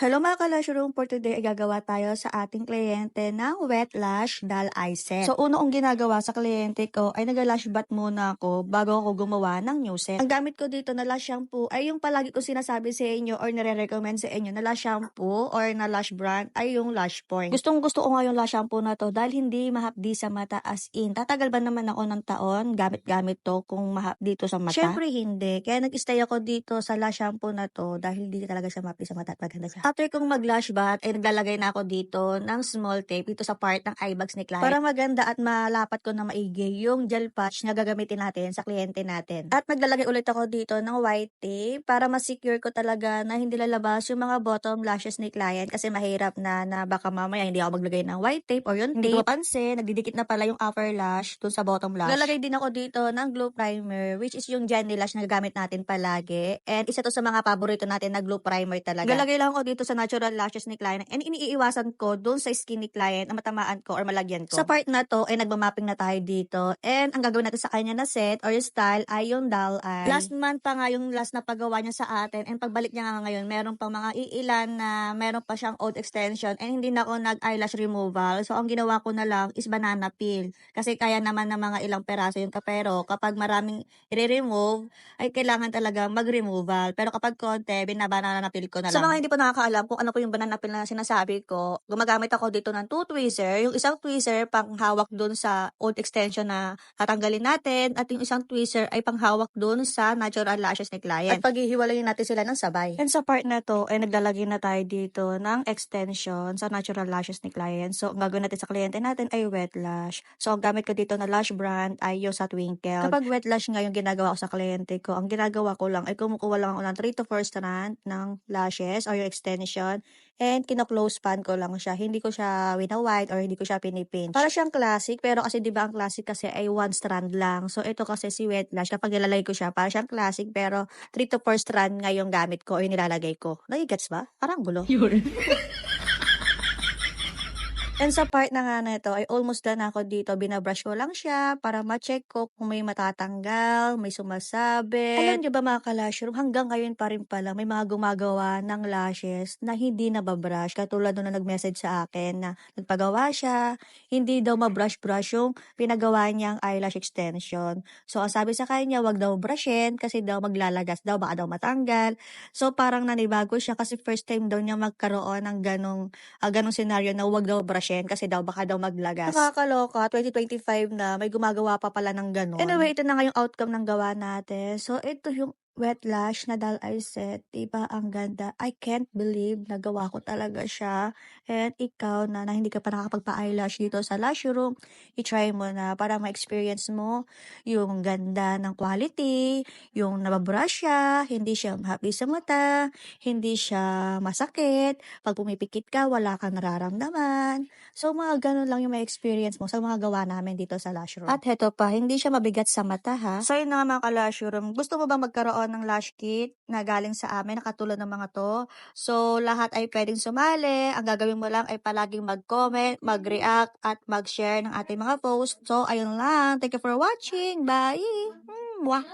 Hello mga ka-Lash Room, for today ay gagawa tayo sa ating kliyente ng Wet Lash Dull Eye Set. So una kong ginagawa sa kliyente ko ay nag-lash bath muna ako bago ako gumawa ng new set. Ang gamit ko dito na lash shampoo ay yung palagi ko sinasabi sa inyo or nire-recommend sa inyo na lash shampoo or na lash brand ay yung Lash Point. Gustong gusto ko nga yung lash shampoo na to dahil hindi mahapdi sa mata, as in. Tatagal ba naman ako ng taon gamit-gamit to kung mahapdi to sa mata? Syempre hindi. Kaya nag-stay ako dito sa lash shampoo na to dahil hindi talaga siya mahapdi sa mata at maganda siya. After kong mag-lash bath, ay naglalagay na ako dito ng small tape dito sa part ng eye bags ni client para maganda at malapat ko na maigi yung gel patch na gagamitin natin sa kliyente natin. At naglalagay ulit ako dito ng white tape para ma-secure ko talaga na hindi lalabas yung mga bottom lashes ni client kasi mahirap na baka mamaya hindi ako maglagay ng white tape or yung tape. Hindi ko mapansin, nagdidikit na pala yung upper lash dun sa bottom lash. Lalagay din ako dito ng glue primer, which is yung Jenny Lash na gagamit natin palagi. And isa to sa mga paborito natin na glue primer talaga. Lalagay lang ako dito sa natural lashes ni client and iniiwasan ko dun sa skin ni client na matamaan ko or malagyan ko. Sa part na to ay nagmamapping na tayo dito and ang gagawin natin sa kanya na set or yung style ay yung dull eye. Last month pa nga yung last na paggawa niya sa atin and pagbalik niya nga ngayon meron pa mga iilan na meron pa siyang old extension and hindi na ako nag eyelash removal. So ang ginawa ko na lang is banana peel kasi kaya naman ng mga ilang peraso yung pero kapag maraming i-remove ay kailangan talaga mag-removal. Pero kapag konti, binabanana peel ko na lang. Sa mga hindi pa nakakaalam kung ano po yung banana peel na sinasabi ko, gumagamit ako dito ng 2 tweezer. Yung isang tweezer panghawak dun sa old extension na tatanggalin natin at yung isang tweezer ay panghawak dun sa natural lashes ni client. At paghihiwalayin natin sila ng sabay. And sa part na to, ay naglalagay na tayo dito ng extension sa natural lashes ni client. So, ang gagawin natin sa kliyente natin ay wet lash. So, ang gamit ko dito na lash brand ay yung sa Twinkle. Kapag wet lash nga yung ginagawa ko sa kliyente ko, ang ginagawa ko lang ay kumukuha lang ako ng 3 to 4 strand ng lashes or yung extension and kino-close pan ko lang siya. Hindi ko siya wina-white or hindi ko siya pinipinch. Para siyang classic, pero kasi 'di ba ang classic kasi ay 1 strand lang. So ito kasi si wet lash kapag nilalagay ko siya, para siyang classic pero 3 to 4 strand nga yung gamit ko o yung nilalagay ko. Nagigets ba? Parang gulo. And sa part na nga na ito ay almost done ako dito. Binabrush ko lang siya para ma-check ko kung may matatanggal, may sumasabit. Alam niyo ba mga ka-lash room, hanggang ngayon pa rin pala may mga gumagawa ng lashes na hindi nababrush. Katulad nung na nag-message sa akin na nagpagawa siya, hindi daw mabrush-brush yung pinagawa niyang eyelash extension. So ang sabi sa kanya, wag daw brushin kasi daw maglalagas daw, baka daw matanggal. So parang nanibago siya kasi first time daw niya magkaroon ng ganong scenario na wag daw brushin kasi daw baka daw maglagas. Nakakaloka, 2025 na may gumagawa pa pala ng ganon. Anyway, ito na nga yung outcome ng gawa natin. So ito yung wet lash na dull eye set. Diba ang ganda? I can't believe nagawa ko talaga siya. And ikaw na hindi ka pa nakakapagpa-eyelash dito sa Lash Room, i-try mo na para ma-experience mo yung ganda ng quality, yung nababrush siya, hindi siya happy sa mata, hindi siya masakit. Pag pumipikit ka, wala kang nararamdaman. So, mga ganun lang yung may experience mo sa mga gawa namin dito sa Lash Room. At heto pa, hindi siya mabigat sa mata ha. So, yun na nga mga ka-Lash Room. Gusto mo ba magkaroon ng lash kit na galing sa amin, na katulad ng mga to? So, lahat ay pwedeng sumali. Ang gagawin mo lang ay palaging mag-comment, mag-react, at mag-share ng ating mga post. So, ayun lang. Thank you for watching. Bye! Mwah!